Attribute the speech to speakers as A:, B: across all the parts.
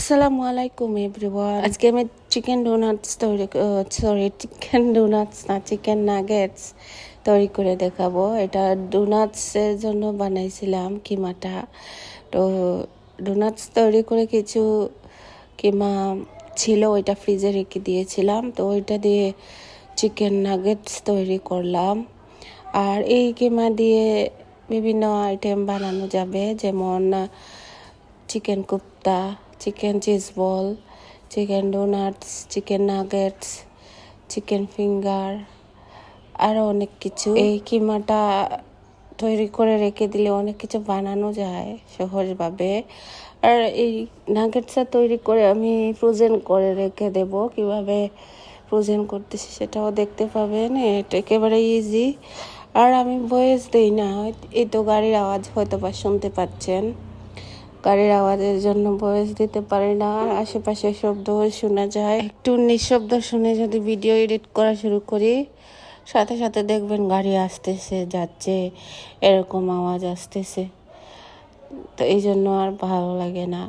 A: আসসালামু আলাইকুম এভরিওয়ান। আজকে আমি চিকেন চিকেন নাগেটস তৈরি করে দেখাবো। এটা ডোনাটসের জন্য বানাইছিলাম কিমাটা। তো ডোনাটস তৈরি করে কিছু কিমা ছিল, ওইটা ফ্রিজে রেখে দিয়েছিলাম। তো ওইটা দিয়ে চিকেন নাগেটস তৈরি করলাম। আর এই কিমা দিয়ে বিভিন্ন আইটেম বানানো যাবে, যেমন chicken kofta, chicken cheese ball, chicken doughnuts, chicken nuggets, chicken finger, আরও অনেক কিছু। এই কিমাটা তৈরি করে রেখে দিলে অনেক কিছু বানানো যায় সহজভাবে। আর এই নাগেটসটা তৈরি করে আমি ফ্রোজেন করে রেখে দেব। কিভাবে ফ্রোজেন করতেছি সেটাও দেখতে পাবেন। এটা একেবারে ইজি। আর আমি ভয়েস দিই না, এই তো গাড়ির আওয়াজ হয়তো বা শুনতে পাচ্ছেন। গাড়ির আওয়াজের জন্য ভয়েস দিতে পারি না, আশেপাশে শব্দ শোনা যায়। একটু নিঃশব্দ শুনে যদি ভিডিও এডিট করা শুরু করি, সাথে সাথে দেখবেন গাড়ি আসতেছে যাচ্ছে, এরকম আওয়াজ আসতেছে। তো এই জন্য আর ভালো লাগে না।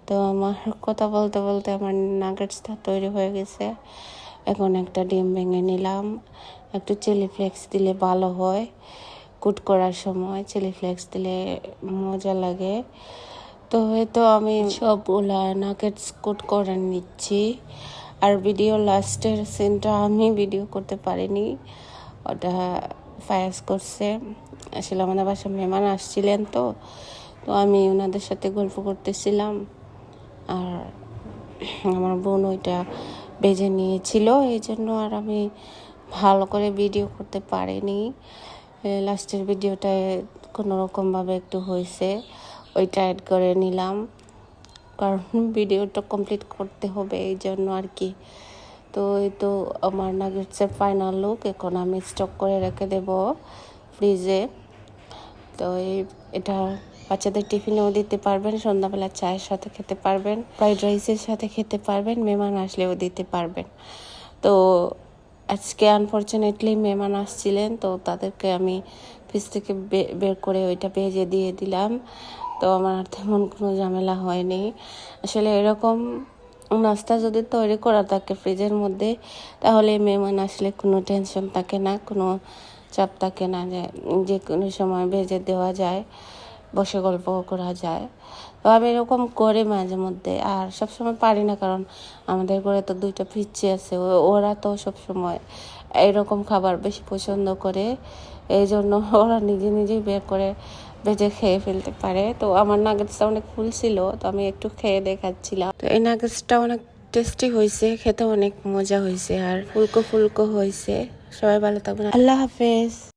A: তো আমার কথা বলতে বলতে আমার নাগেটসটা তৈরি হয়ে গেছে। এখন একটা ডিম ভেঙে নিলাম। একটু চিলি ফ্লেক্স দিলে ভালো হয়, কুট করার সময় চিলি ফ্লেক্স দিলে মজা লাগে। তো হয়তো আমি সবগুলা নাগেটস কুট করে নিচ্ছি। আর ভিডিও লাস্টের সিনটা আমি ভিডিও করতে পারিনি, ওটা ফায়াজ করছে। আসলে আমাদের বাসায় মেহমান আসছিলেন, তো আমি ওনাদের সাথে গল্প করতেছিলাম। আর আমার বোন ওইটা বেজে নিয়েছিল, এই জন্য আর আমি ভালো করে ভিডিও করতে পারিনি। লাস্টের ভিডিওটায় কোনো রকমভাবে একটু হয়েছে, ওইটা অ্যাড করে নিলাম, কারণ ভিডিওটা কমপ্লিট করতে হবে, এই জন্য আর কি। তো এই তো আমার নাগেটসের ফাইনাল লুক। এখন আমি স্টক করে রেখে দেব ফ্রিজে। তো এটা বাচ্চাদের টিফিনেও দিতে পারবেন, সন্ধ্যাবেলা চায়ের সাথে খেতে পারবেন, ফ্রাইড রাইসের সাথে খেতে পারবেন, মেহমান আসলেও দিতে পারবেন। তো আজকে আনফর্চুনেটলি মেহমান আসছিলেন, তো তাদেরকে আমি ফ্রিজ থেকে বের করে ওইটা ভেজে দিয়ে দিলাম। তো আমার তেমন কোনো ঝামেলা হয়নি। আসলে এরকম নাস্তা যদি তৈরি করা থাকে ফ্রিজের মধ্যে, তাহলে মেহমান আসলে কোনো টেনশন থাকে না, কোনো চাপ থাকে না, যে কোনো সময় ভেজে দেওয়া যায়, বসে গল্প করা যায়। তো আমি এরকম করে মাঝে মধ্যে, আর সবসময় পারি না, কারণ আমাদের ঘরে তো 2টা পিচ্চি আছে, ওরা তো সবসময় এরকম খাবার বেশি পছন্দ করে। এই জন্য ওরা নিজেই বের করে ভেজে খেয়ে ফেলতে পারে। তো আমার নাগেটসটা অনেক ফুল ছিল, তো আমি একটু খেয়ে দেখাচ্ছিলাম। তো এই নাগেটসটা অনেক টেস্টি হয়েছে, খেতে অনেক মজা হয়েছে, আর ফুলকো হয়েছে। সবাই ভালো থাকবেন, আল্লাহ হাফেজ।